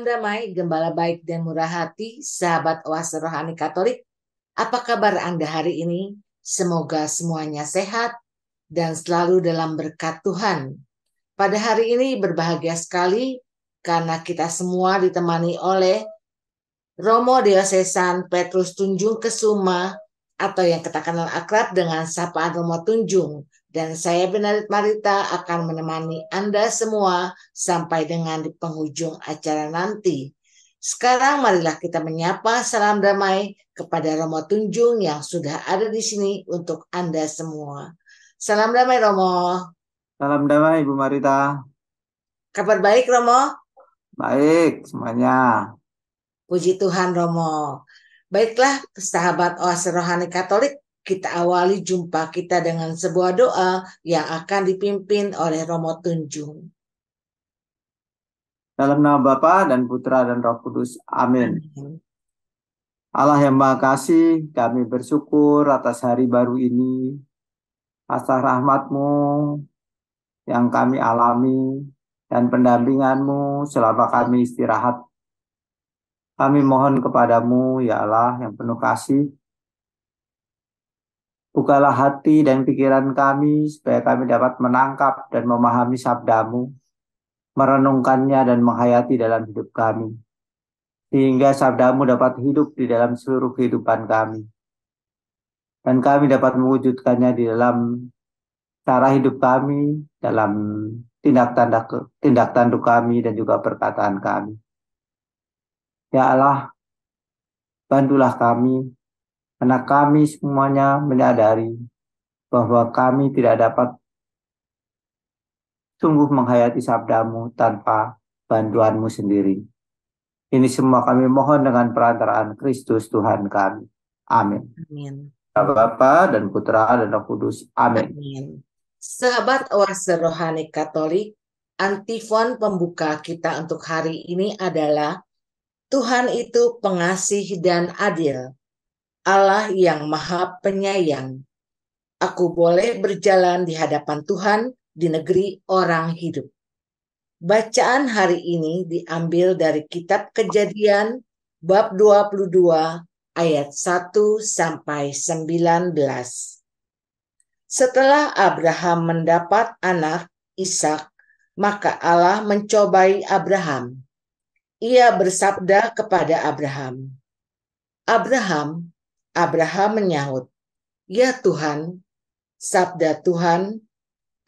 Salam damai, gembala baik dan murah hati, sahabat Oase Rohani Katolik. Apa kabar Anda hari ini? Semoga semuanya sehat dan selalu dalam berkat Tuhan. Pada hari ini berbahagia sekali karena kita semua ditemani oleh Romo Diocesan Petrus Tunjung Kesuma atau yang kita kenal akrab dengan sapaan Romo Tunjung. Dan saya Benarit Marita akan menemani Anda semua sampai dengan di penghujung acara nanti. Sekarang marilah kita menyapa salam damai kepada Romo Tunjung yang sudah ada di sini untuk Anda semua. Salam damai Romo. Salam damai Ibu Marita. Kabar baik Romo? Baik semuanya. Puji Tuhan Romo. Baiklah sahabat Oase Rohani Katolik, kita awali jumpa kita dengan sebuah doa yang akan dipimpin oleh Romo Tunjung. Dalam nama Bapa dan Putra dan Roh Kudus. Amin. Amin. Allah yang Maha Kasih, kami bersyukur atas hari baru ini, atas rahmat-Mu yang kami alami, dan pendampingan-Mu selama kami istirahat. Kami mohon kepadamu, ya Allah yang penuh kasih, bukalah hati dan pikiran kami, supaya kami dapat menangkap dan memahami sabda-Mu, merenungkannya dan menghayati dalam hidup kami, sehingga sabda-Mu dapat hidup di dalam seluruh kehidupan kami. Dan kami dapat mewujudkannya di dalam cara hidup kami, dalam tindak tanduk kami, dan juga perkataan kami. Ya Allah, bantulah kami, karena kami semuanya menyadari bahwa kami tidak dapat sungguh menghayati sabda-Mu tanpa bantuan-Mu sendiri. Ini semua kami mohon dengan perantaraan Kristus Tuhan kami. Amin. Amin. Bapa dan Putra dan Roh Kudus. Amin. Amin. Sahabat Oase Rohani Katolik, antifon pembuka kita untuk hari ini adalah Tuhan itu pengasih dan adil, Allah yang maha penyayang. Aku boleh berjalan di hadapan Tuhan di negeri orang hidup. Bacaan hari ini diambil dari kitab Kejadian bab 22 ayat 1 sampai 19. Setelah Abraham mendapat anak Ishak, maka Allah mencobai Abraham. Ia bersabda kepada Abraham, "Abraham." Abraham menyahut, "Ya Tuhan." Sabda Tuhan,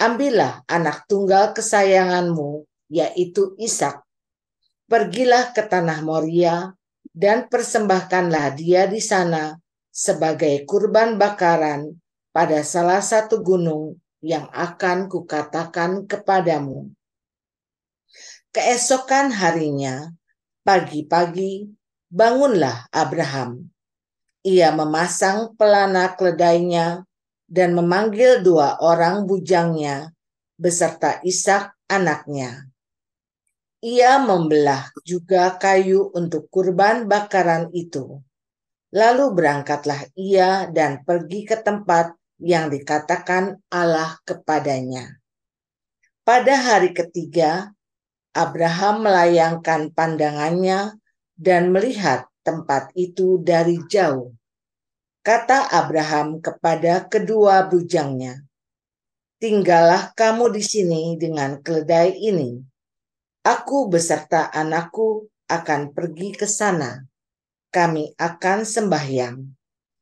"Ambillah anak tunggal kesayanganmu, yaitu Ishak. Pergilah ke tanah Moria dan persembahkanlah dia di sana sebagai kurban bakaran pada salah satu gunung yang akan kukatakan kepadamu." Keesokan harinya, pagi-pagi, bangunlah Abraham. Ia memasang pelana keledainya dan memanggil 2 orang bujangnya beserta Ishak anaknya. Ia membelah juga kayu untuk kurban bakaran itu. Lalu berangkatlah ia dan pergi ke tempat yang dikatakan Allah kepadanya. Pada hari ketiga, Abraham melayangkan pandangannya dan melihat tempat itu dari jauh. Kata Abraham kepada kedua bujangnya, "Tinggallah kamu di sini dengan keledai ini. Aku beserta anakku akan pergi ke sana. Kami akan sembahyang.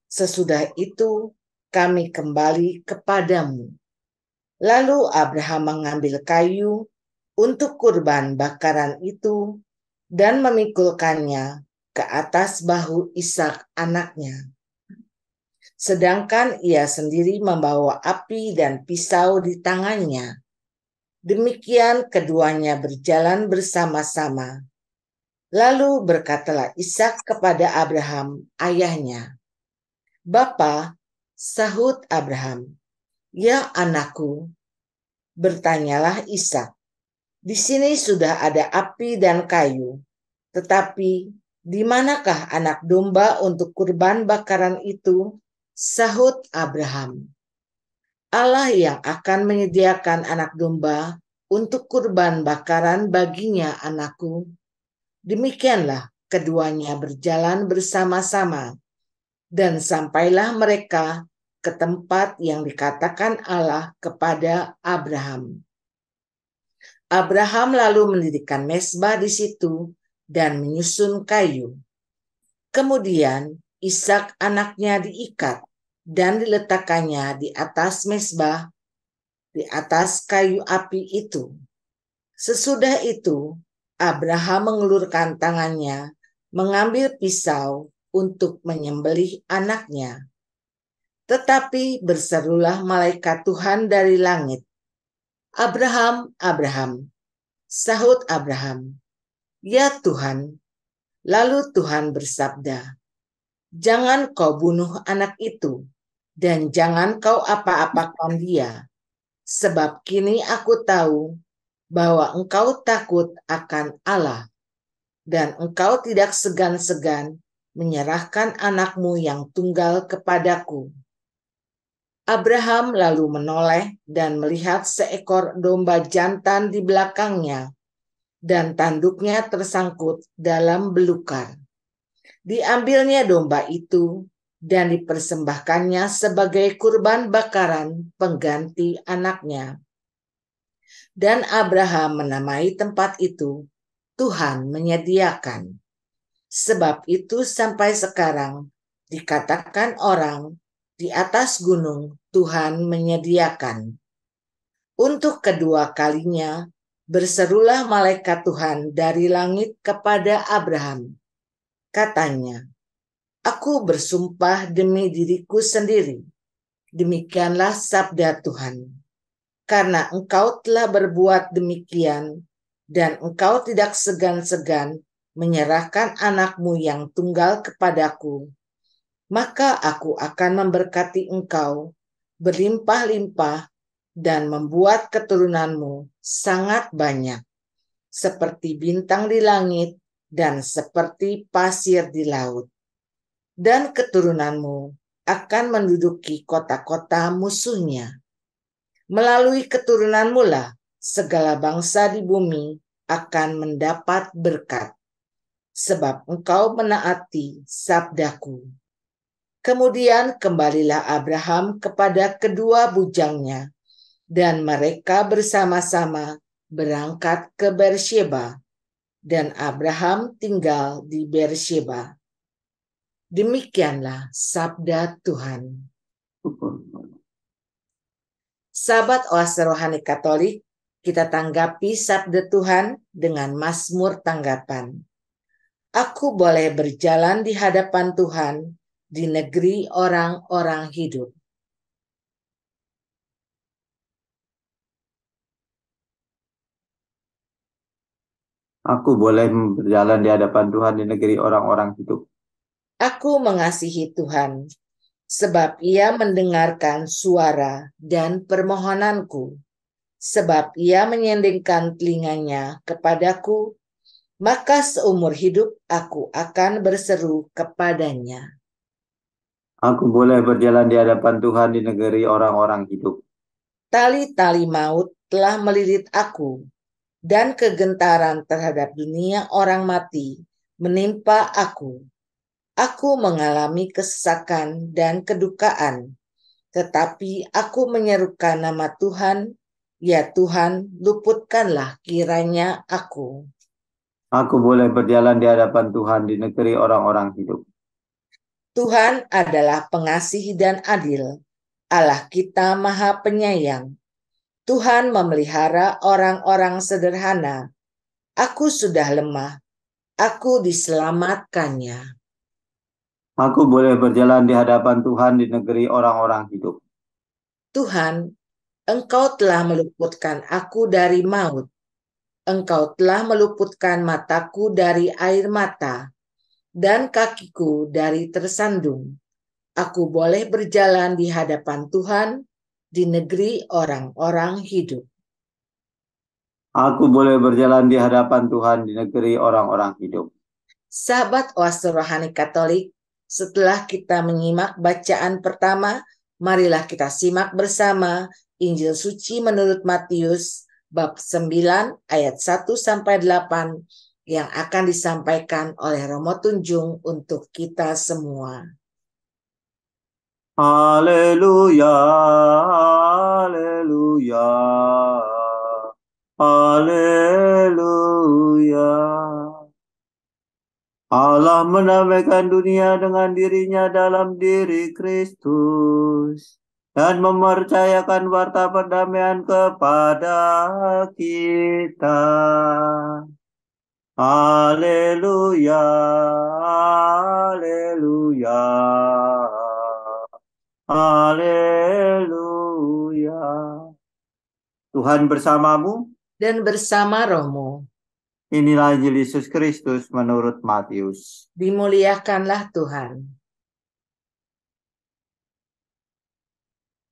Sesudah itu kami kembali kepadamu." Lalu Abraham mengambil kayu untuk kurban bakaran itu dan memikulkannya ke atas bahu Ishak anaknya. Sedangkan ia sendiri membawa api dan pisau di tangannya. Demikian keduanya berjalan bersama-sama. Lalu berkatalah Ishak kepada Abraham, ayahnya, "Bapa," sahut Abraham. "Ya anakku." Bertanyalah Ishak, "Di sini sudah ada api dan kayu, tetapi di manakah anak domba untuk kurban bakaran itu?" Sahut Abraham, "Allah yang akan menyediakan anak domba untuk kurban bakaran baginya, anakku." Demikianlah keduanya berjalan bersama-sama, dan sampailah mereka ke tempat yang dikatakan Allah kepada Abraham. Abraham lalu mendirikan mezbah di situ dan menyusun kayu. Kemudian Ishak anaknya diikat dan diletakkannya di atas mezbah, di atas kayu api itu. Sesudah itu, Abraham mengulurkan tangannya, mengambil pisau untuk menyembelih anaknya. Tetapi berserulah malaikat Tuhan dari langit, "Abraham, Abraham." Sahut Abraham, "Ya Tuhan." Lalu Tuhan bersabda, "Jangan kau bunuh anak itu, dan jangan kau apa-apakan dia, sebab kini aku tahu bahwa engkau takut akan Allah, dan engkau tidak segan-segan menyerahkan anakmu yang tunggal kepadaku." Abraham lalu menoleh dan melihat seekor domba jantan di belakangnya, dan tanduknya tersangkut dalam belukar. Diambilnya domba itu dan dipersembahkannya sebagai kurban bakaran pengganti anaknya. Dan Abraham menamai tempat itu Tuhan menyediakan. Sebab itu sampai sekarang dikatakan orang, di atas gunung Tuhan menyediakan. Untuk kedua kalinya berserulah malaikat Tuhan dari langit kepada Abraham. Katanya, "Aku bersumpah demi diriku sendiri, demikianlah sabda Tuhan. Karena engkau telah berbuat demikian, dan engkau tidak segan-segan menyerahkan anakmu yang tunggal kepadaku, maka aku akan memberkati engkau berlimpah-limpah dan membuat keturunanmu sangat banyak, seperti bintang di langit dan seperti pasir di laut. Dan keturunanmu akan menduduki kota-kota musuhnya. Melalui keturunanmu lah segala bangsa di bumi akan mendapat berkat, sebab engkau menaati sabdaku." Kemudian kembalilah Abraham kepada kedua bujangnya, dan mereka bersama-sama berangkat ke Beersheba, dan Abraham tinggal di Beersheba. Demikianlah sabda Tuhan. Sahabat Oase Rohani Katolik, kita tanggapi sabda Tuhan dengan Mazmur tanggapan. Aku boleh berjalan di hadapan Tuhan di negeri orang-orang hidup. Aku boleh berjalan di hadapan Tuhan di negeri orang-orang hidup. Aku mengasihi Tuhan, sebab Ia mendengarkan suara dan permohonanku, sebab Ia menyendingkan telinganya kepadaku, maka seumur hidup aku akan berseru kepadanya. Aku boleh berjalan di hadapan Tuhan di negeri orang-orang hidup. Tali-tali maut telah melilit aku, dan kegentaran terhadap dunia orang mati menimpa aku. Aku mengalami kesesakan dan kedukaan, tetapi aku menyerukan nama Tuhan, ya Tuhan, luputkanlah kiranya aku. Aku boleh berjalan di hadapan Tuhan di negeri orang-orang hidup. Tuhan adalah pengasih dan adil, Allah kita maha penyayang. Tuhan memelihara orang-orang sederhana. Aku sudah lemah, aku diselamatkannya. Aku boleh berjalan di hadapan Tuhan di negeri orang-orang hidup. Tuhan, Engkau telah meluputkan aku dari maut. Engkau telah meluputkan mataku dari air mata, dan kakiku dari tersandung. Aku boleh berjalan di hadapan Tuhan di negeri orang-orang hidup. Aku boleh berjalan di hadapan Tuhan di negeri orang-orang hidup. Sahabat Oase Rohani Katolik, setelah kita menyimak bacaan pertama, marilah kita simak bersama Injil Suci menurut Matius bab 9 ayat 1-8 yang akan disampaikan oleh Romo Tunjung untuk kita semua. Haleluya, haleluya, haleluya. Allah mendamaikan dunia dengan dirinya dalam diri Kristus dan mempercayakan warta perdamaian kepada kita. Haleluya, haleluya, haleluya. Tuhan bersamamu. Dan bersama Romo, Inilah Injil Yesus Kristus menurut Matius. dimuliakanlah Tuhan.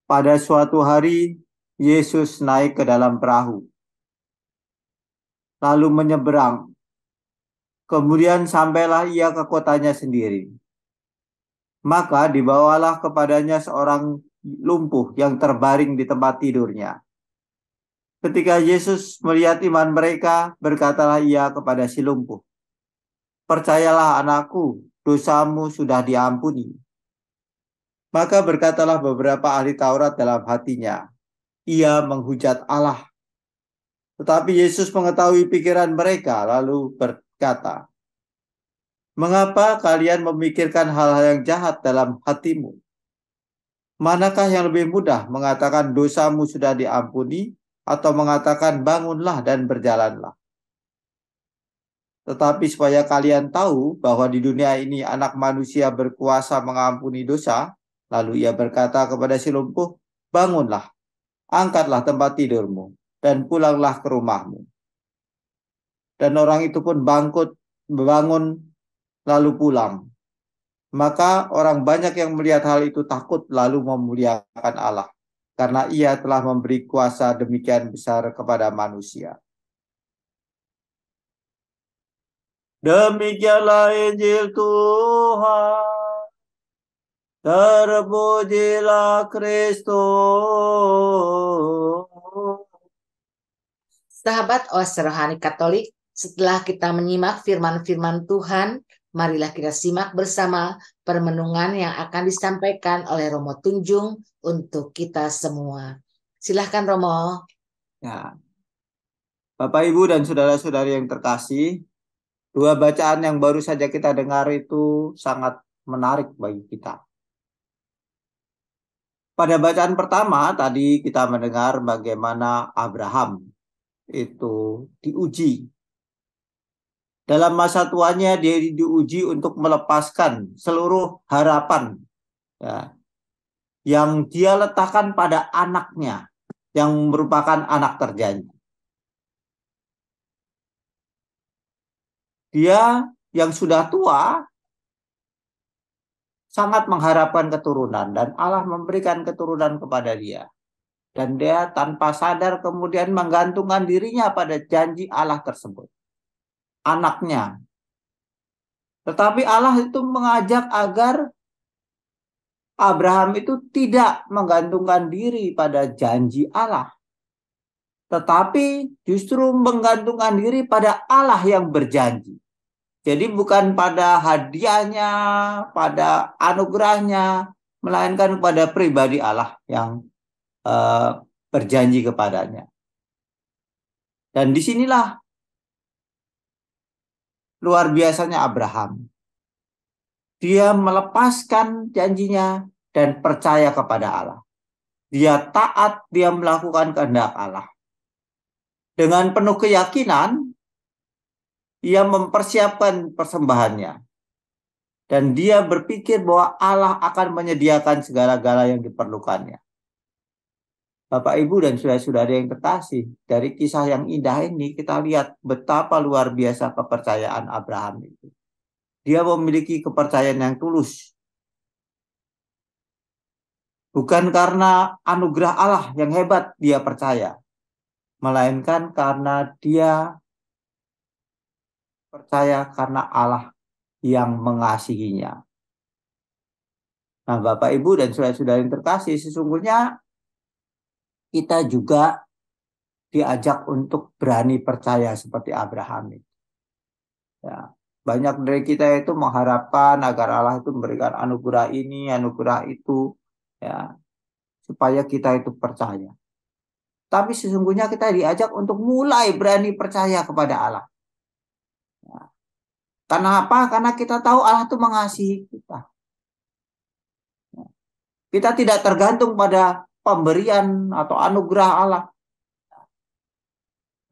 Pada suatu hari, Yesus naik ke dalam perahu, lalu menyeberang. Kemudian sampailah ia ke kotanya sendiri. Maka dibawalah kepadanya seorang lumpuh yang terbaring di tempat tidurnya. Ketika Yesus melihat iman mereka, berkatalah ia kepada si lumpuh, "Percayalah anakku, dosamu sudah diampuni." Maka berkatalah beberapa ahli Taurat dalam hatinya, "Ia menghujat Allah." Tetapi Yesus mengetahui pikiran mereka, lalu berkata, "Mengapa kalian memikirkan hal-hal yang jahat dalam hatimu? Manakah yang lebih mudah, mengatakan dosamu sudah diampuni, atau mengatakan bangunlah dan berjalanlah? Tetapi supaya kalian tahu bahwa di dunia ini anak manusia berkuasa mengampuni dosa." Lalu ia berkata kepada si lumpuh, "Bangunlah, angkatlah tempat tidurmu, dan pulanglah ke rumahmu." Dan orang itu pun bangun, lalu pulang. Maka orang banyak yang melihat hal itu takut, lalu memuliakan Allah, karena ia telah memberi kuasa demikian besar kepada manusia. Demikianlah Injil Tuhan. Terpujilah Kristus. Sahabat Oase Rohani Katolik, setelah kita menyimak firman-firman Tuhan, marilah kita simak bersama permenungan yang akan disampaikan oleh Romo Tunjung untuk kita semua. Silahkan Romo. Ya, Bapak, Ibu, dan saudara-saudari yang terkasih, dua bacaan yang baru saja kita dengar itu sangat menarik bagi kita. Pada bacaan pertama tadi kita mendengar bagaimana Abraham itu diuji. Dalam masa tuanya dia diuji untuk melepaskan seluruh harapan, ya, yang dia letakkan pada anaknya yang merupakan anak terjanji. Dia yang sudah tua sangat mengharapkan keturunan dan Allah memberikan keturunan kepada dia. Dan dia tanpa sadar kemudian menggantungkan dirinya pada janji Allah tersebut. Anaknya. Tetapi Allah itu mengajak agar Abraham itu tidak menggantungkan diri pada janji Allah, tetapi justru menggantungkan diri pada Allah yang berjanji. Jadi bukan pada hadiahnya, pada anugerahnya, melainkan pada pribadi Allah yang berjanji kepadanya. Dan disinilah luar biasanya Abraham. Dia melepaskan janjinya dan percaya kepada Allah. Dia taat, dia melakukan kehendak Allah. Dengan penuh keyakinan, ia mempersiapkan persembahannya. Dan dia berpikir bahwa Allah akan menyediakan segala-gala yang diperlukannya. Bapak, Ibu, dan saudara-saudari yang terkasih, dari kisah yang indah ini kita lihat betapa luar biasa kepercayaan Abraham itu. Dia memiliki kepercayaan yang tulus. Bukan karena anugerah Allah yang hebat dia percaya, melainkan karena dia percaya karena Allah yang mengasihinya. Nah, Bapak, Ibu, dan saudara-saudara yang terkasih, sesungguhnya kita juga diajak untuk berani percaya seperti Abraham itu. Ya, banyak dari kita itu mengharapkan agar Allah itu memberikan anugerah ini, anugerah itu, ya, supaya kita itu percaya. Tapi sesungguhnya kita diajak untuk mulai berani percaya kepada Allah. Ya. Karena apa? Karena kita tahu Allah itu mengasihi kita. Kita tidak tergantung pada pemberian atau anugerah Allah,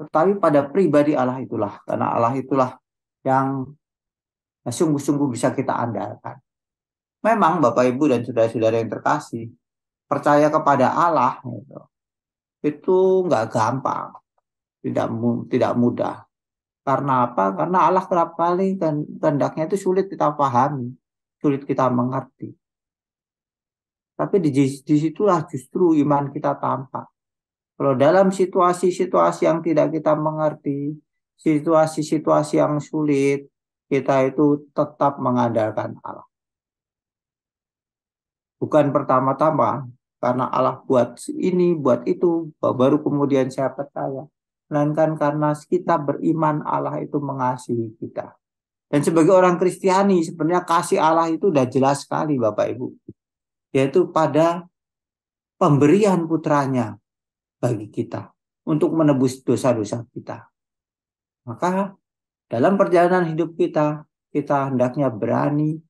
tetapi pada pribadi Allah itulah. Karena Allah itulah yang sungguh-sungguh bisa kita andalkan. Memang Bapak Ibu dan saudara-saudara yang terkasih, percaya kepada Allah itu nggak gampang, tidak mudah. Karena apa? Karena Allah kerap kali dan kehendaknya itu sulit kita pahami, sulit kita mengerti. Tapi disitulah justru iman kita tampak. Kalau dalam situasi-situasi yang tidak kita mengerti, situasi-situasi yang sulit, kita itu tetap mengandalkan Allah. Bukan pertama-tama karena Allah buat ini, buat itu, baru kemudian saya percaya. Melainkan karena kita beriman Allah itu mengasihi kita. Dan sebagai orang Kristiani sebenarnya kasih Allah itu udah jelas sekali Bapak Ibu. Yaitu pada pemberian putranya bagi kita untuk menebus dosa-dosa kita. Maka dalam perjalanan hidup kita, kita hendaknya berani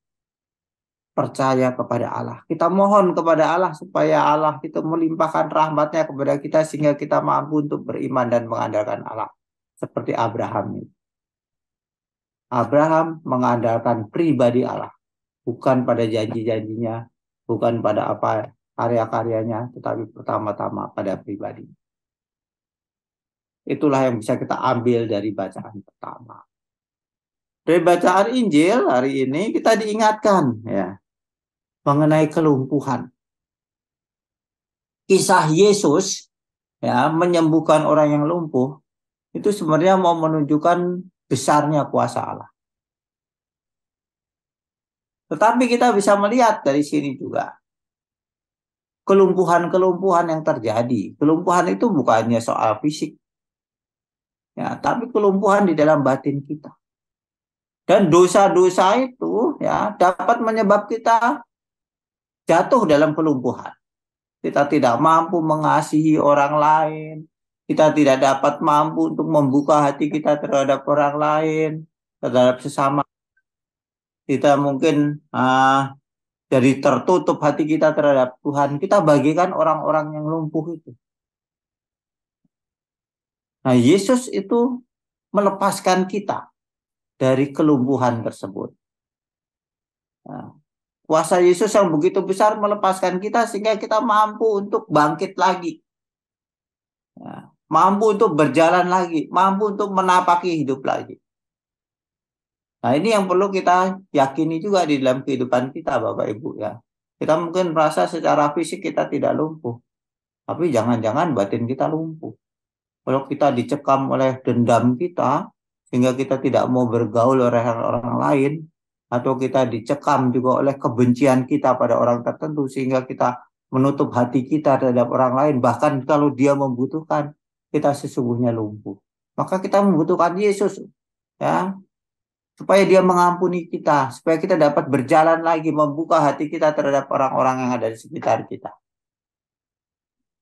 percaya kepada Allah. Kita mohon kepada Allah supaya Allah itu melimpahkan rahmatnya kepada kita sehingga kita mampu untuk beriman dan mengandalkan Allah. Seperti Abraham ini. Abraham mengandalkan pribadi Allah. Bukan pada janji-janjinya, bukan pada apa karya-karyanya, tetapi pertama-tama pada pribadi. Itulah yang bisa kita ambil dari bacaan pertama. Dari bacaan Injil hari ini kita diingatkan ya mengenai kelumpuhan. Kisah Yesus ya menyembuhkan orang yang lumpuh itu sebenarnya mau menunjukkan besarnya kuasa Allah. Tetapi kita bisa melihat dari sini juga kelumpuhan-kelumpuhan yang terjadi. Kelumpuhan itu bukannya soal fisik ya, tapi kelumpuhan di dalam batin kita. Dan dosa-dosa itu ya dapat menyebabkan kita jatuh dalam kelumpuhan. Kita tidak mampu mengasihi orang lain. Kita tidak dapat mampu untuk membuka hati kita terhadap orang lain, terhadap sesama. Kita mungkin dari tertutup hati kita terhadap Tuhan. Kita bagikan orang-orang yang lumpuh itu. Nah, Yesus itu melepaskan kita dari kelumpuhan tersebut. Nah, kuasa Yesus yang begitu besar melepaskan kita sehingga kita mampu untuk bangkit lagi. Ya, mampu untuk berjalan lagi, mampu untuk menapaki hidup lagi. Nah, ini yang perlu kita yakini juga di dalam kehidupan kita, Bapak Ibu ya. Kita mungkin merasa secara fisik kita tidak lumpuh, tapi jangan-jangan batin kita lumpuh. Kalau kita dicekam oleh dendam kita, sehingga kita tidak mau bergaul oleh orang lain, atau kita dicekam juga oleh kebencian kita pada orang tertentu, sehingga kita menutup hati kita terhadap orang lain, bahkan kalau dia membutuhkan, kita sesungguhnya lumpuh. Maka kita membutuhkan Yesus, ya, supaya dia mengampuni kita, supaya kita dapat berjalan lagi, membuka hati kita terhadap orang-orang yang ada di sekitar kita.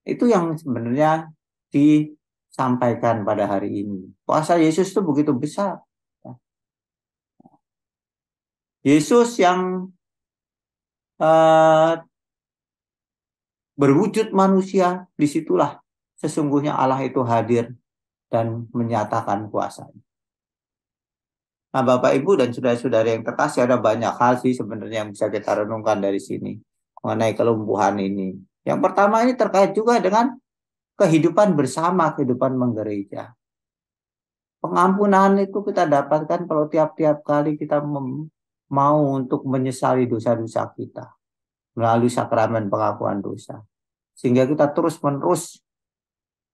Itu yang sebenarnya disampaikan pada hari ini. Kuasa Yesus itu begitu besar. Yesus yang berwujud manusia, disitulah sesungguhnya Allah itu hadir dan menyatakan kuasanya. Nah, Bapak Ibu dan saudara-saudara yang terkasih, ada banyak hal sih sebenarnya yang bisa kita renungkan dari sini mengenai kelumpuhan ini. Yang pertama ini terkait juga dengan kehidupan bersama, kehidupan menggereja. Pengampunan itu kita dapatkan kalau tiap-tiap kali kita mau untuk menyesali dosa-dosa kita melalui sakramen pengakuan dosa. Sehingga kita terus-menerus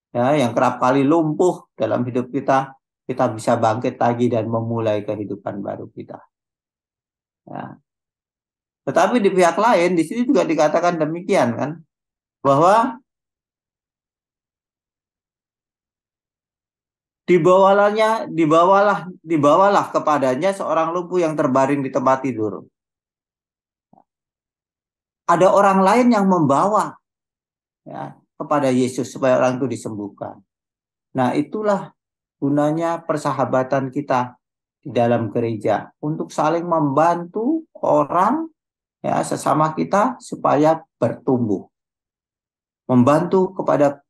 ya yang kerap kali lumpuh dalam hidup kita bisa bangkit lagi dan memulai kehidupan baru kita. Ya. Tetapi di pihak lain di sini juga dikatakan demikian kan, bahwa dibawalah kepadanya seorang lumpuh yang terbaring di tempat tidur. Ada orang lain yang membawa, ya, kepada Yesus supaya orang itu disembuhkan. Nah, itulah gunanya persahabatan kita di dalam gereja untuk saling membantu orang, ya, sesama kita supaya bertumbuh,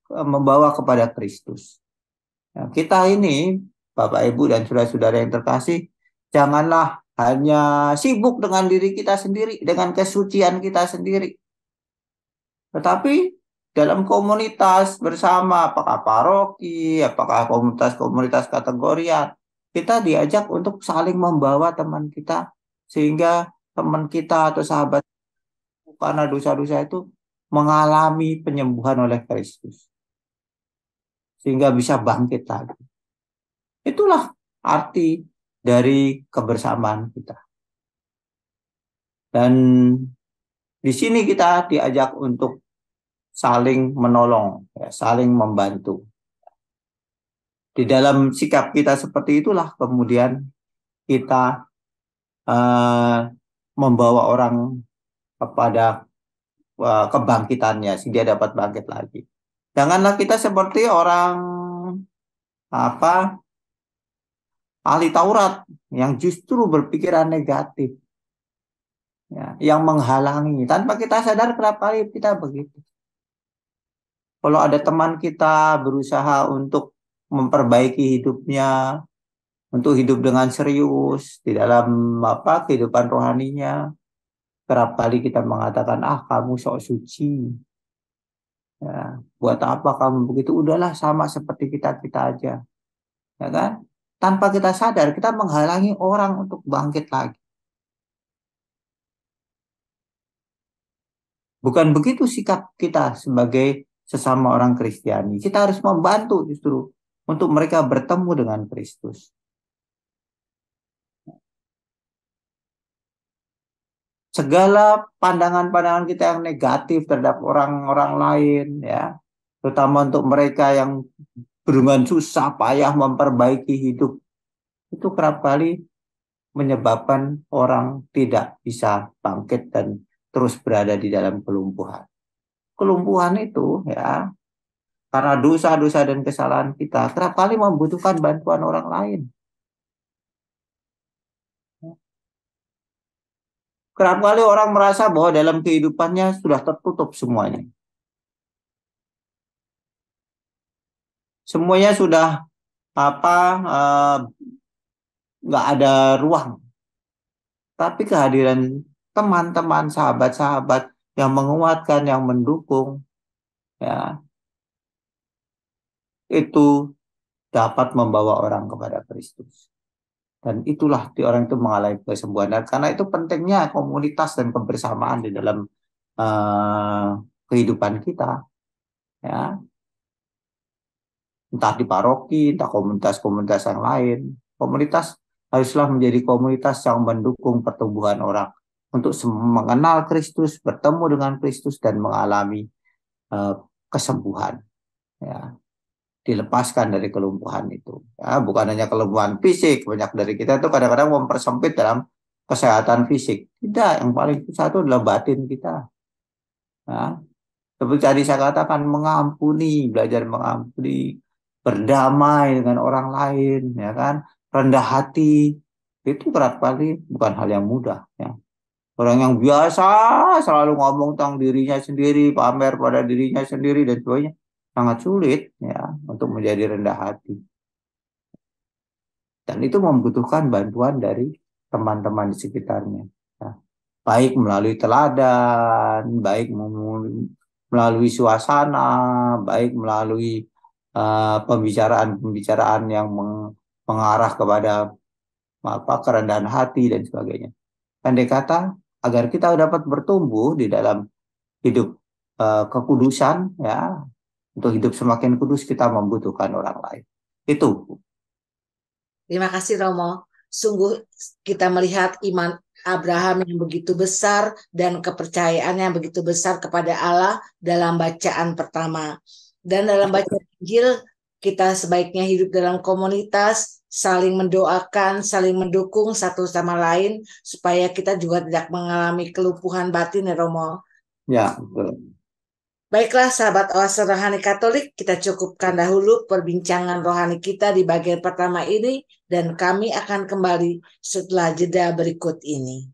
membawa kepada Kristus. Nah, kita ini, Bapak Ibu dan saudara-saudara yang terkasih, janganlah hanya sibuk dengan diri kita sendiri, dengan kesucian kita sendiri. Tetapi dalam komunitas bersama, apakah paroki, apakah komunitas-komunitas kategorian, kita diajak untuk saling membawa teman kita, sehingga teman kita atau sahabat karena dosa-dosa itu mengalami penyembuhan oleh Kristus, sehingga bisa bangkit lagi. Itulah arti dari kebersamaan kita. Dan di sini kita diajak untuk saling menolong, ya, saling membantu. Di dalam sikap kita seperti itulah kemudian kita membawa orang kepada kebangkitannya, sehingga dia dapat bangkit lagi. Janganlah kita seperti orang ahli Taurat yang justru berpikiran negatif, ya, yang menghalangi tanpa kita sadar. Kenapa kita begitu? Kalau ada teman kita berusaha untuk memperbaiki hidupnya, untuk hidup dengan serius di dalam kehidupan rohaninya, kerap kali kita mengatakan, kamu sok suci, ya, buat apa kamu begitu? Udahlah, sama seperti kita aja, ya kan? Tanpa kita sadar kita menghalangi orang untuk bangkit lagi. Bukan begitu sikap kita sebagai sesama orang Kristiani. Kita harus membantu justru untuk mereka bertemu dengan Kristus. Segala pandangan-pandangan kita yang negatif terhadap orang-orang lain, ya, terutama untuk mereka yang dengan susah payah memperbaiki hidup, itu kerap kali menyebabkan orang tidak bisa bangkit dan terus berada di dalam kelumpuhan. Kelumpuhan itu, ya, karena dosa-dosa dan kesalahan kita kerap kali membutuhkan bantuan orang lain. Kerap kali orang merasa bahwa dalam kehidupannya sudah tertutup semuanya. Semuanya sudah nggak ada ruang. Tapi kehadiran teman-teman, sahabat-sahabat yang menguatkan, yang mendukung, ya, itu dapat membawa orang kepada Kristus. Dan itulah di orang itu mengalami kesembuhan. Dan karena itu pentingnya komunitas dan kebersamaan di dalam kehidupan kita, ya, entah di paroki, entah komunitas-komunitas yang lain. Komunitas haruslah menjadi komunitas yang mendukung pertumbuhan orang untuk mengenal Kristus, bertemu dengan Kristus, dan mengalami kesembuhan, ya, dilepaskan dari kelumpuhan itu. Ya, bukan hanya kelumpuhan fisik, banyak dari kita itu kadang-kadang mempersempit dalam kesehatan fisik. Tidak, yang paling satu adalah batin kita. Ya, seperti tadi saya katakan, mengampuni, belajar mengampuni, berdamai dengan orang lain, ya kan, rendah hati, itu kerap kali bukan hal yang mudah, ya. Orang yang biasa selalu ngomong tentang dirinya sendiri, pamer pada dirinya sendiri dan sebagainya, sangat sulit, ya, untuk menjadi rendah hati. Dan itu membutuhkan bantuan dari teman-teman di sekitarnya, ya. Baik melalui teladan, baik melalui suasana, baik melalui pembicaraan-pembicaraan yang mengarah kepada kerendahan hati dan sebagainya. Pendek kata, agar kita dapat bertumbuh di dalam hidup kekudusan, ya, untuk hidup semakin kudus kita membutuhkan orang lain. Itu. Terima kasih Romo. Sungguh kita melihat iman Abraham yang begitu besar dan kepercayaannya yang begitu besar kepada Allah dalam bacaan pertama. Dan dalam bacaan Injil kita sebaiknya hidup dalam komunitas, saling mendoakan, saling mendukung satu sama lain, supaya kita juga tidak mengalami kelumpuhan batin, ya Romo. Ya, betul. Baiklah sahabat Oase Rohani Katolik, kita cukupkan dahulu perbincangan rohani kita di bagian pertama ini, dan kami akan kembali setelah jeda berikut ini.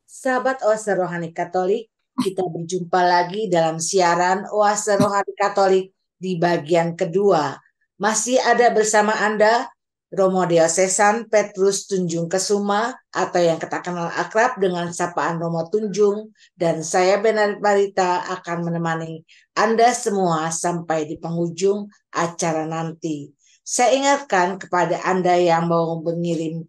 Sahabat Oase Rohani Katolik, kita berjumpa lagi dalam siaran Oase Rohani Katolik di bagian kedua. Masih ada bersama Anda Romo Diocesan Petrus Tunjung Kesuma, atau yang kita kenal akrab dengan sapaan Romo Tunjung, dan saya Benarit Marita akan menemani Anda semua sampai di penghujung acara nanti. Saya ingatkan kepada Anda yang mau mengirim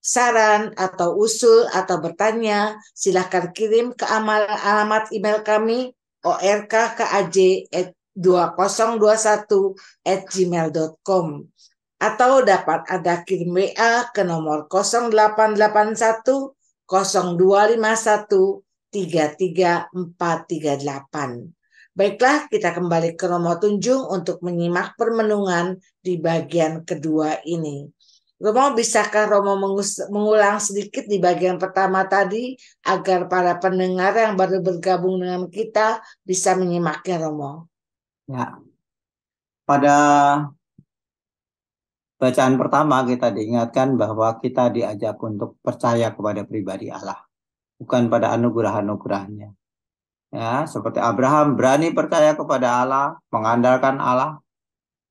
saran atau usul atau bertanya, silahkan kirim ke alamat email kami orkkaj2021@gmail.com, atau dapat Anda kirim WA ke nomor 0881 0251 33438. Baiklah, kita kembali ke Romo Tunjung untuk menyimak permenungan di bagian kedua ini. Romo, bisakah Romo mengulang sedikit di bagian pertama tadi agar para pendengar yang baru bergabung dengan kita bisa menyimaknya, Romo? Ya. Pada bacaan pertama kita diingatkan bahwa kita diajak untuk percaya kepada pribadi Allah, bukan pada anugerah-anugerahnya. Ya, seperti Abraham berani percaya kepada Allah, mengandalkan Allah,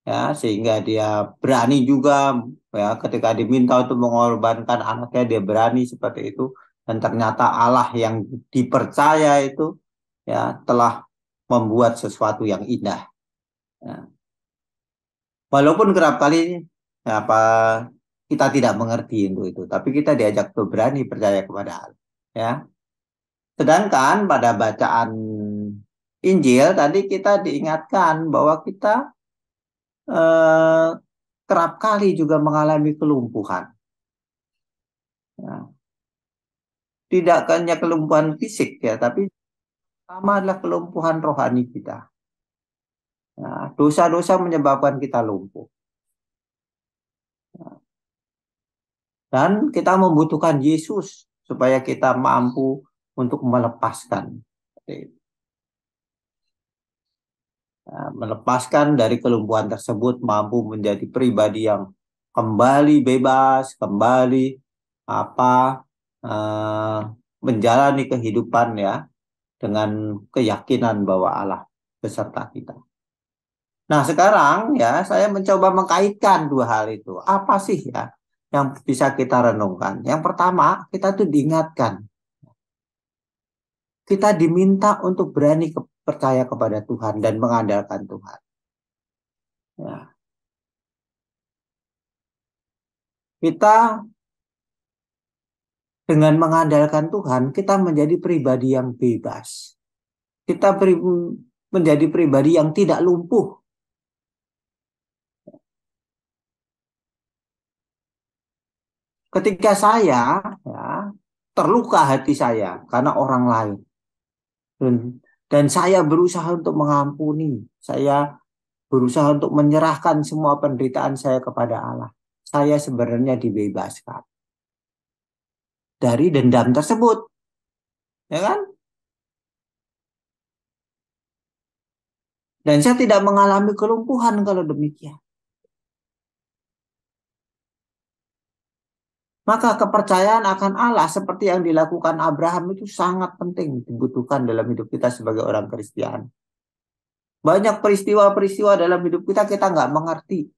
ya, sehingga dia berani juga, ya, ketika diminta untuk mengorbankan anaknya, dia berani seperti itu, dan ternyata Allah yang dipercaya itu, ya, telah membuat sesuatu yang indah. Ya. Walaupun kerap kali, ya, kita tidak mengerti itu, tapi kita diajak untuk berani percaya kepada Allah. Ya. Sedangkan pada bacaan Injil tadi kita diingatkan bahwa kita kerap kali juga mengalami kelumpuhan. Ya. Tidak hanya kelumpuhan fisik, ya, tapi sama adalah kelumpuhan rohani kita. Nah, dosa-dosa menyebabkan kita lumpuh. Dan kita membutuhkan Yesus supaya kita mampu untuk melepaskan. Melepaskan dari kelumpuhan tersebut, mampu menjadi pribadi yang kembali bebas, kembali menjalani kehidupan, ya, dengan keyakinan bahwa Allah beserta kita. Nah, sekarang, ya, saya mencoba mengkaitkan dua hal itu. Apa sih, ya, yang bisa kita renungkan? Yang pertama, kita tuh diingatkan, kita diminta untuk berani percaya kepada Tuhan dan mengandalkan Tuhan. Ya. Kita dengan mengandalkan Tuhan, kita menjadi pribadi yang bebas. Kita menjadi pribadi yang tidak lumpuh. Ketika saya, ya, terluka hati saya karena orang lain, dan saya berusaha untuk mengampuni, saya berusaha untuk menyerahkan semua penderitaan saya kepada Allah, saya sebenarnya dibebaskan dari dendam tersebut, ya kan? Dan saya tidak mengalami kelumpuhan kalau demikian. Maka kepercayaan akan Allah seperti yang dilakukan Abraham itu sangat penting dibutuhkan dalam hidup kita sebagai orang Kristen. Banyak peristiwa-peristiwa dalam hidup kita nggak mengerti.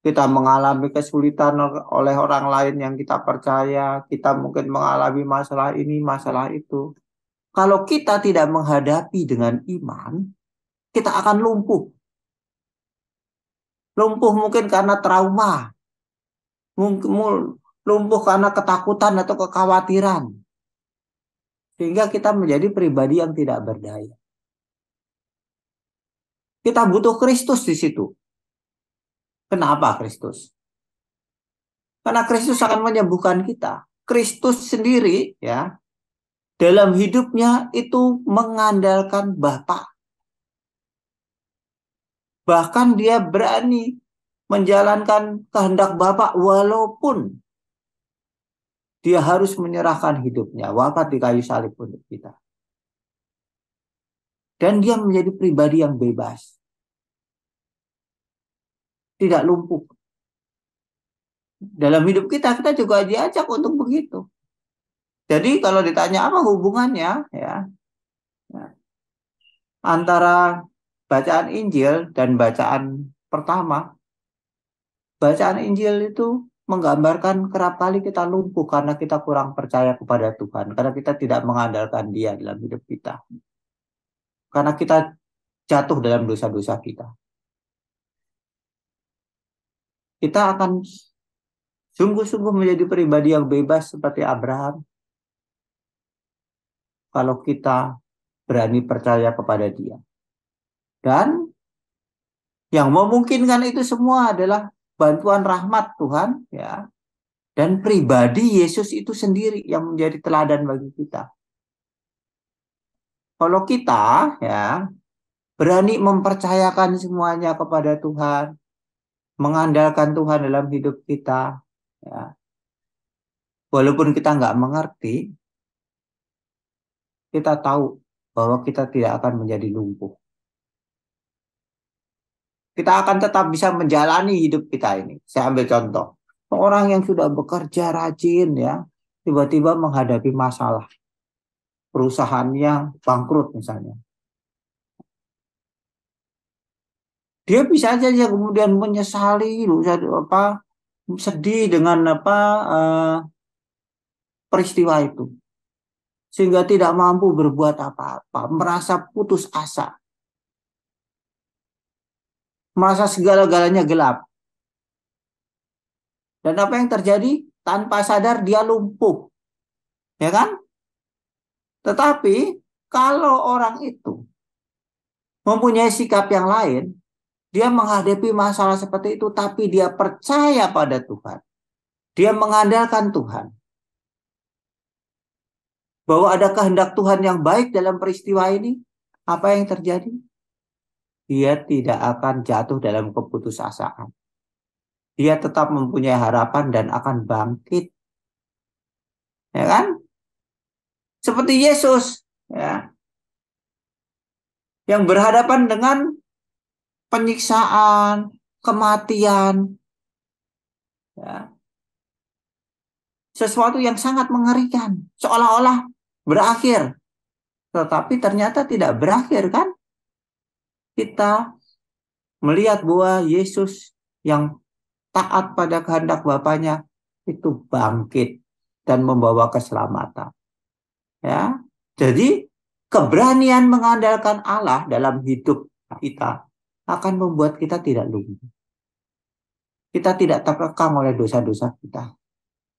Kita mengalami kesulitan oleh orang lain yang kita percaya. Kita mungkin mengalami masalah ini, masalah itu. Kalau kita tidak menghadapi dengan iman, kita akan lumpuh. Lumpuh mungkin karena trauma. Mungkin lumpuh karena ketakutan atau kekhawatiran. Sehingga kita menjadi pribadi yang tidak berdaya. Kita butuh Kristus di situ. Kenapa Kristus? Karena Kristus akan menyembuhkan kita. Kristus sendiri ya dalam hidupnya itu mengandalkan Bapa. Bahkan dia berani menjalankan kehendak Bapa walaupun dia harus menyerahkan hidupnya, wafat di kayu salib untuk kita. Dan dia menjadi pribadi yang bebas. Tidak lumpuh. Dalam hidup kita juga diajak untuk begitu. Jadi kalau ditanya apa hubungannya ya antara bacaan Injil dan bacaan pertama, bacaan Injil itu menggambarkan kerap kali kita lumpuh karena kita kurang percaya kepada Tuhan, karena kita tidak mengandalkan Dia dalam hidup kita, karena kita jatuh dalam dosa-dosa kita. Kita akan sungguh-sungguh menjadi pribadi yang bebas seperti Abraham kalau kita berani percaya kepada Dia. Dan yang memungkinkan itu semua adalah bantuan rahmat Tuhan ya. Dan pribadi Yesus itu sendiri yang menjadi teladan bagi kita. Kalau kita ya berani mempercayakan semuanya kepada Tuhan, mengandalkan Tuhan dalam hidup kita ya. Walaupun kita nggak mengerti, kita tahu bahwa kita tidak akan menjadi lumpuh. Kita akan tetap bisa menjalani hidup kita ini. Saya ambil contoh. Orang yang sudah bekerja rajin ya, tiba-tiba menghadapi masalah. Perusahaannya bangkrut misalnya. Dia bisa saja kemudian menyesali, sedih dengan peristiwa itu. Sehingga tidak mampu berbuat apa-apa, merasa putus asa. Merasa segala-galanya gelap. Dan apa yang terjadi? Tanpa sadar dia lumpuh. Ya kan? Tetapi kalau orang itu mempunyai sikap yang lain, dia menghadapi masalah seperti itu, tapi dia percaya pada Tuhan. Dia mengandalkan Tuhan. Bahwa ada kehendak Tuhan yang baik dalam peristiwa ini. Apa yang terjadi? Dia tidak akan jatuh dalam keputusasaan. Dia tetap mempunyai harapan dan akan bangkit. Ya kan? Seperti Yesus. Ya. Yang berhadapan dengan penyiksaan, kematian. Ya. Sesuatu yang sangat mengerikan. Seolah-olah berakhir. Tetapi ternyata tidak berakhir kan? Kita melihat bahwa Yesus yang taat pada kehendak Bapaknya itu bangkit dan membawa keselamatan. Ya. Jadi keberanian mengandalkan Allah dalam hidup kita akan membuat kita tidak lumpuh. Kita tidak terkekang oleh dosa-dosa kita.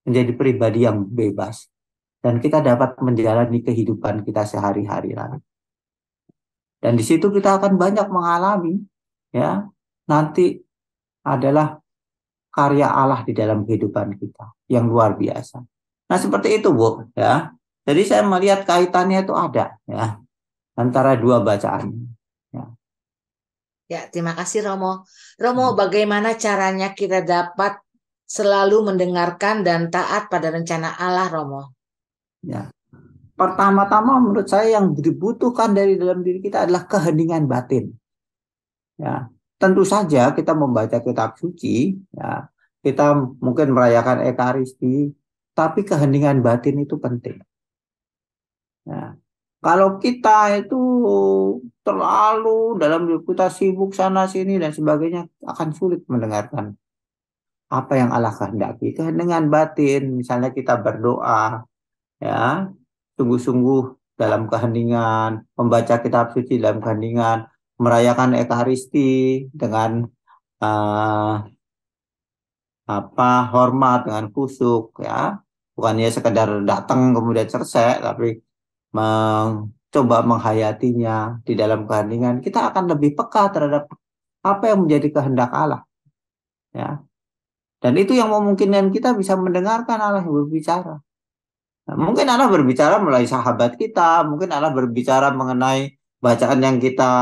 Menjadi pribadi yang bebas. Dan kita dapat menjalani kehidupan kita sehari-hari lagi. Dan di situ kita akan banyak mengalami ya nanti adalah karya Allah di dalam kehidupan kita yang luar biasa. Nah, seperti itu, Bu, ya. Jadi saya melihat kaitannya itu ada ya antara dua bacaan. Ya. Ya, terima kasih Romo. Romo, bagaimana caranya kita dapat selalu mendengarkan dan taat pada rencana Allah, Romo? Ya. Pertama-tama menurut saya yang dibutuhkan dari dalam diri kita adalah keheningan batin. Ya, tentu saja kita membaca kitab suci, ya, kita mungkin merayakan Ekaristi, tapi keheningan batin itu penting. Ya. Kalau kita itu terlalu dalam hidup kita sibuk sana sini dan sebagainya, akan sulit mendengarkan apa yang Allah kehendaki. Keheningan batin, misalnya kita berdoa, ya, sungguh-sungguh dalam keheningan, membaca kitab suci dalam keheningan, merayakan Ekaristi dengan hormat, dengan khusyuk, ya, bukannya sekedar datang kemudian selesai, tapi mencoba menghayatinya di dalam keheningan. Kita akan lebih peka terhadap apa yang menjadi kehendak Allah. ya. Dan itu yang memungkinkan kita bisa mendengarkan Allah yang berbicara. Nah, mungkin Allah berbicara melalui sahabat kita, mungkin Allah berbicara mengenai bacaan yang kita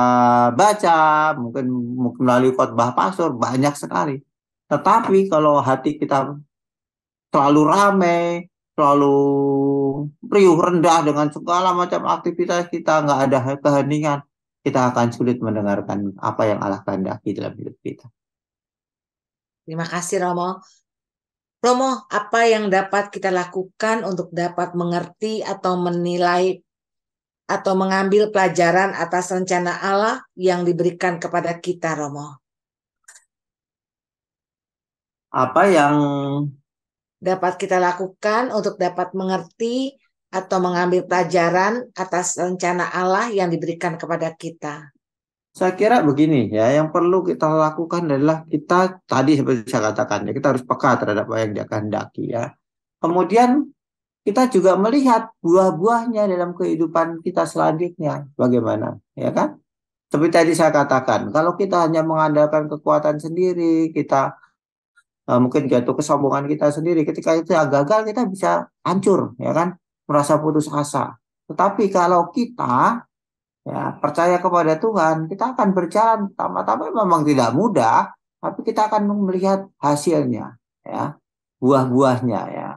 baca, mungkin melalui khotbah pastor, banyak sekali. Tetapi kalau hati kita selalu ramai, selalu riuh rendah dengan segala macam aktivitas kita, nggak ada keheningan, kita akan sulit mendengarkan apa yang Allah kehendaki dalam hidup kita. Terima kasih Romo. Romo, apa yang dapat kita lakukan untuk dapat mengerti atau menilai atau mengambil pelajaran atas rencana Allah yang diberikan kepada kita, Romo? Apa yang Dapat kita lakukan untuk dapat mengerti atau mengambil pelajaran atas rencana Allah yang diberikan kepada kita? saya kira begini ya, yang perlu kita lakukan adalah kita tadi seperti saya katakan ya, kita harus peka terhadap apa yang dia kehendaki ya. Kemudian kita juga melihat buah-buahnya dalam kehidupan kita selanjutnya bagaimana, ya kan? Seperti tadi saya katakan, kalau kita hanya mengandalkan kekuatan sendiri, kita mungkin jatuh kesombongan kita sendiri, ketika itu gagal kita bisa hancur, ya kan? Merasa putus asa. Tetapi kalau kita ya percaya kepada Tuhan, kita akan berjalan pertama-tama memang tidak mudah, tapi kita akan melihat hasilnya, ya, buah-buahnya, ya.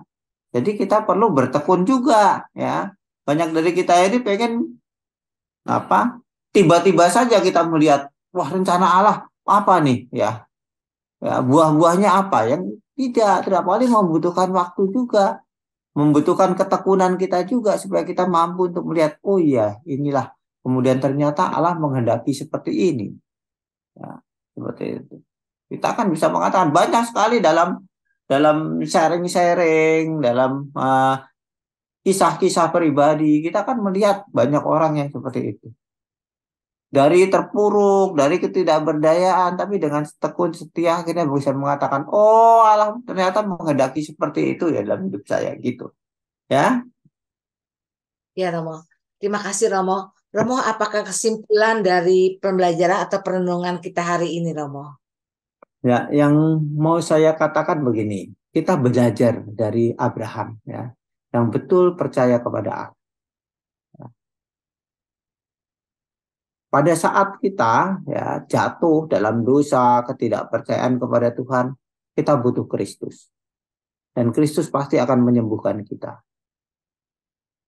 Jadi kita perlu bertekun juga, ya. Banyak dari kita ini pengen apa? Tiba-tiba saja kita melihat, wah rencana Allah apa nih, ya. Ya, buah-buahnya apa yang tidak paling membutuhkan waktu juga, membutuhkan ketekunan kita juga supaya kita mampu untuk melihat, oh iya, inilah kemudian ternyata Allah menghendaki seperti ini. Ya, seperti itu. Kita kan bisa mengatakan banyak sekali dalam dalam sharing-sharing, dalam kisah-kisah pribadi, kita kan melihat banyak orang yang seperti itu. Dari terpuruk, dari ketidakberdayaan, tapi dengan tekun setia akhirnya bisa mengatakan, oh Allah ternyata menghendaki seperti itu ya dalam hidup saya gitu. Ya, Ya, Romo. Terima kasih, Romo. Romo, apakah kesimpulan dari pembelajaran atau perenungan kita hari ini, Romo? ya, yang mau saya katakan begini, kita belajar dari Abraham ya, yang betul percaya kepada Allah. Pada saat kita ya jatuh dalam dosa, ketidakpercayaan kepada Tuhan, kita butuh Kristus. Dan Kristus pasti akan menyembuhkan kita.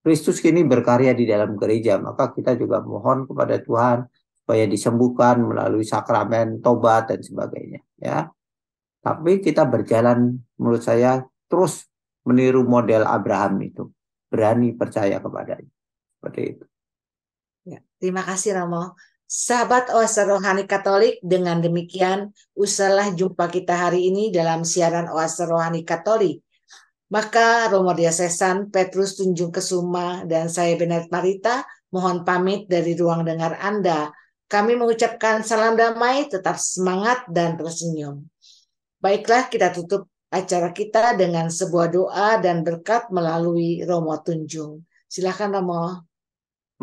Kristus kini berkarya di dalam gereja, maka kita juga mohon kepada Tuhan supaya disembuhkan melalui sakramen, tobat dan sebagainya, ya. Tapi kita berjalan menurut saya terus meniru model Abraham itu, berani percaya kepadanya. Seperti itu. Ya, terima kasih, Romo. Sahabat Oase Rohani Katolik, dengan demikian usahlah jumpa kita hari ini dalam siaran Oase Rohani Katolik. Maka Romo Diocesan Petrus Tunjung Kesuma dan saya Benet Marita mohon pamit dari ruang dengar Anda. Kami mengucapkan salam damai, tetap semangat dan tersenyum. Baiklah, kita tutup acara kita dengan sebuah doa dan berkat melalui Romo Tunjung. Silakan Romo.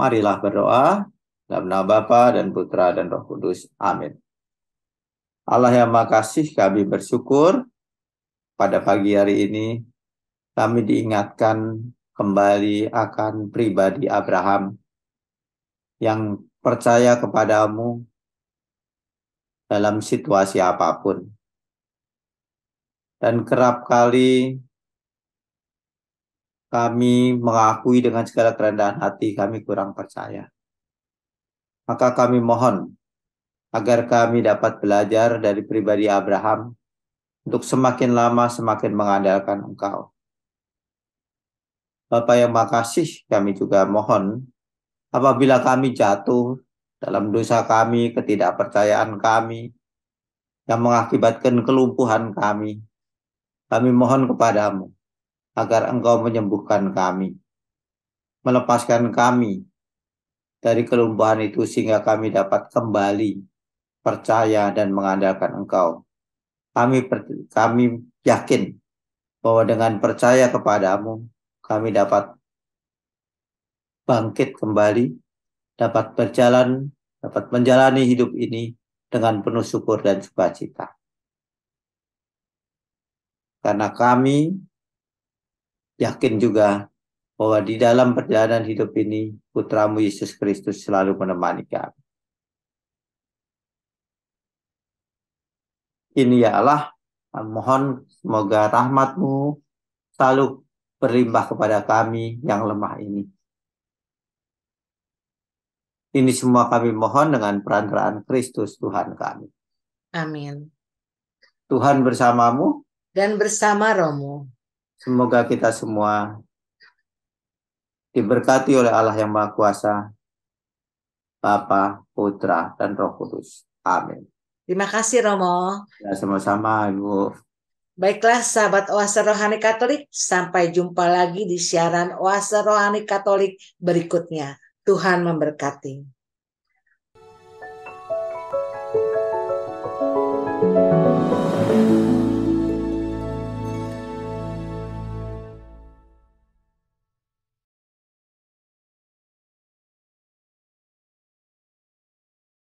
Marilah berdoa dalam nama Bapa dan Putra dan Roh Kudus. Amin. Allah yang makasih, kami bersyukur pada pagi hari ini kami diingatkan kembali akan pribadi Abraham yang percaya kepadamu dalam situasi apapun. Dan kerap kali kami mengakui dengan segala kerendahan hati kami kurang percaya. Maka kami mohon agar kami dapat belajar dari pribadi Abraham untuk semakin lama semakin mengandalkan Engkau. Bapa yang makasih, kami juga mohon apabila kami jatuh dalam dosa kami, ketidakpercayaan kami, yang mengakibatkan kelumpuhan kami mohon kepadamu agar Engkau menyembuhkan kami, melepaskan kami dari kelumpuhan itu sehingga kami dapat kembali percaya dan mengandalkan Engkau. Kami yakin bahwa dengan percaya kepadamu, kami dapat bangkit kembali, dapat berjalan, dapat menjalani hidup ini dengan penuh syukur dan sukacita. Karena kami yakin juga bahwa di dalam perjalanan hidup ini, Putramu Yesus Kristus selalu menemani kami. Ini ya Allah, mohon semoga rahmat-Mu selalu berlimpah kepada kami yang lemah ini. Ini semua kami mohon dengan perantaraan Kristus Tuhan kami. Amin. Tuhan bersamamu. Dan bersama rohmu. Semoga kita semua diberkati oleh Allah yang Maha Kuasa, Bapa, Putra, dan Roh Kudus. Amin. Terima kasih Romo. Ya, sama-sama Ibu. Baiklah sahabat Oase Rohani Katolik, sampai jumpa lagi di siaran Oase Rohani Katolik berikutnya. Tuhan memberkati.